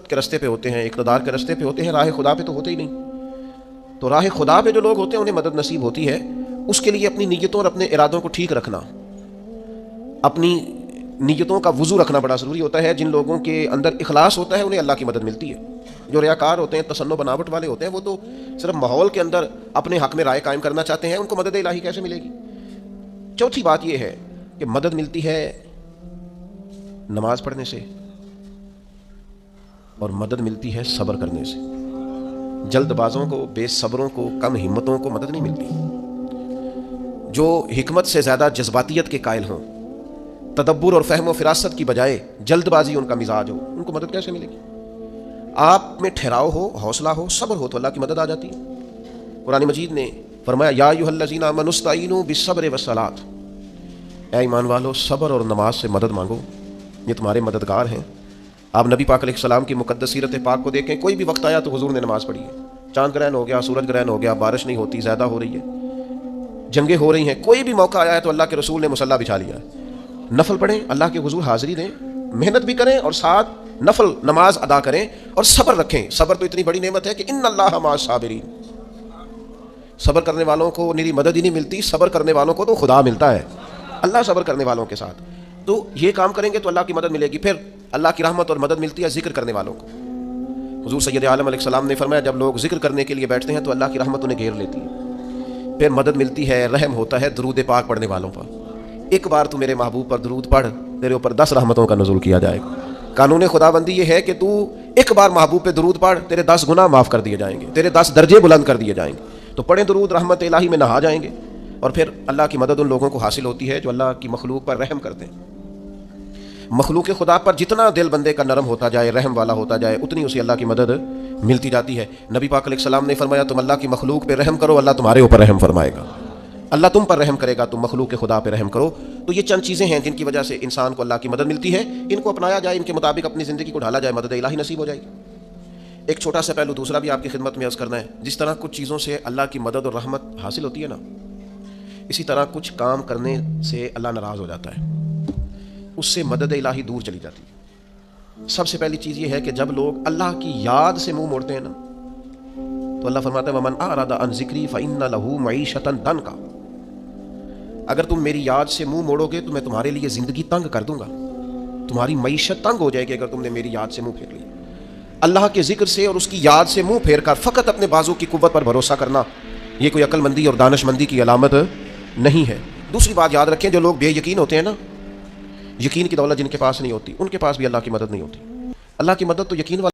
سلطنت کے رستے پہ ہوتے ہیں، اقتدار کے رستے پہ ہوتے ہیں، راہ خدا پہ تو ہوتے ہی نہیں۔ تو راہ خدا پہ جو لوگ ہوتے ہیں انہیں مدد نصیب ہوتی ہے۔ اس کے لیے اپنی نیتوں اور اپنے ارادوں کو ٹھیک رکھنا، اپنی نیتوں کا وضو رکھنا بڑا ضروری ہوتا ہے۔ جن لوگوں کے اندر اخلاص ہوتا ہے انہیں اللہ کی مدد ملتی ہے۔ جو ریاکار ہوتے ہیں، تصنع بناوٹ والے ہوتے ہیں، وہ تو صرف ماحول کے اندر اپنے حق میں رائے قائم کرنا چاہتے ہیں، ان کو مدد الہی کیسے ملے گی؟ چوتھی بات یہ ہے کہ مدد ملتی ہے نماز پڑھنے سے، اور مدد ملتی ہے صبر کرنے سے۔ جلد بازوں کو، بے صبروں کو، کم ہمتوں کو مدد نہیں ملتی۔ جو حکمت سے زیادہ جذباتیت کے قائل ہوں، تدبر اور فہم و فراست کی بجائے جلد بازی ان کا مزاج ہو، ان کو مدد کیسے ملے گی؟ آپ میں ٹھہراؤ ہو، حوصلہ ہو، صبر ہو تو اللہ کی مدد آ جاتی ہے۔ قرآن مجید نے فرمایا یا ایھا الذین آمنوا استعینوا بالصبر والصلاۃ، اے ایمان والو صبر اور نماز سے مدد مانگو، یہ تمہارے مددگار ہیں۔ آپ نبی پاک علیہ السلام کی مقدس سیرت پاک کو دیکھیں، کوئی بھی وقت آیا تو حضور نے نماز پڑھی ہے۔ چاند گرہن ہو گیا، سورج گرہن ہو گیا، بارش نہیں ہوتی، زیادہ ہو رہی ہے، جنگیں ہو رہی ہیں، کوئی بھی موقع آیا ہے تو اللہ کے رسول نے مصلی بچھا لیا ہے۔ نفل پڑھیں، اللہ کے حضور حاضری دیں، محنت بھی کریں اور ساتھ نفل نماز ادا کریں اور صبر رکھیں۔ صبر تو اتنی بڑی نعمت ہے کہ ان اللہ مع الصابرین، صبر کرنے والوں کو میری مدد ہی نہیں ملتی، صبر کرنے والوں کو تو خدا ملتا ہے، اللہ صبر کرنے والوں کے ساتھ۔ تو یہ کام کریں گے تو اللہ کی مدد ملے گی۔ پھر اللہ کی رحمت اور مدد ملتی ہے ذکر کرنے والوں کو۔ حضور سید عالم علیہ السلام نے فرمایا جب لوگ ذکر کرنے کے لیے بیٹھتے ہیں تو اللہ کی رحمت انہیں گھیر لیتی ہے۔ پھر مدد ملتی ہے، رحم ہوتا ہے درود پاک پڑھنے والوں پر۔ ایک بار تو میرے محبوب پر درود پڑھ، تیرے اوپر 10 رحمتوں کا نزول کیا جائے گا۔ قانون خدا بندی یہ ہے کہ تو ایک بار محبوب پہ درود پڑھ، تیرے 10 گناہ معاف کر دیے جائیں گے، تیرے 10 درجے بلند کر دیے جائیں گے۔ تو پڑھیں درود، رحمت الہی میں نہا جائیں گے، اور پھر اللہ کی مدد ان لوگوں کو حاصل ہوتی ہے جو اللہ کی مخلوق پر رحم کرتے ہیں۔ مخلوق خدا پر جتنا دل بندے کا نرم ہوتا جائے، رحم والا ہوتا جائے، اتنی اسے اللہ کی مدد ملتی جاتی ہے۔ نبی پاک علیہ السلام نے فرمایا تم اللہ کی مخلوق پہ رحم کرو، اللہ تمہارے اوپر رحم فرمائے گا۔ اللہ تم پر رحم کرے گا، تم مخلوق خدا پہ رحم کرو۔ تو یہ چند چیزیں ہیں جن کی وجہ سے انسان کو اللہ کی مدد ملتی ہے۔ ان کو اپنایا جائے، ان کے مطابق اپنی زندگی کو ڈھالا جائے، مدد الہی نصیب ہو جائے گی۔ ایک چھوٹا سا پہلو دوسرا بھی آپ کی خدمت میں عرض کرنا ہے۔ جس طرح کچھ چیزوں سے اللہ کی مدد اور رحمت حاصل ہوتی ہے نا، اسی طرح کچھ کام کرنے سے اللہ ناراض ہو جاتا ہے، اس سے مدد الہی دور چلی جاتی ہے۔ سب سے پہلی چیز یہ ہے کہ جب لوگ اللہ کی یاد سے منہ موڑتے ہیں نا، تو اللہ فرماتا ہے وَمَنْ أَعْرَضَ عَنْ ذِكْرِي فَإِنَّ لَهُ مَعِيشَةً ضَنْكًا، اگر تم میری یاد سے منہ موڑو گے تو میں تمہارے لیے زندگی تنگ کر دوں گا، تمہاری معیشت تنگ ہو جائے گی اگر تم نے میری یاد سے منہ پھیر لیا۔ اللہ کے ذکر سے اور اس کی یاد سے منہ پھیر کر فقط اپنے بازو کی قوت پر بھروسہ کرنا، یہ کوئی عقل مندی اور دانش مندی کی علامت نہیں ہے۔ دوسری بات یاد رکھیں، جو لوگ بے یقین ہوتے ہیں نا، یقین کی دولت جن کے پاس نہیں ہوتی، ان کے پاس بھی اللہ کی مدد نہیں ہوتی۔ اللہ کی مدد تو یقین والا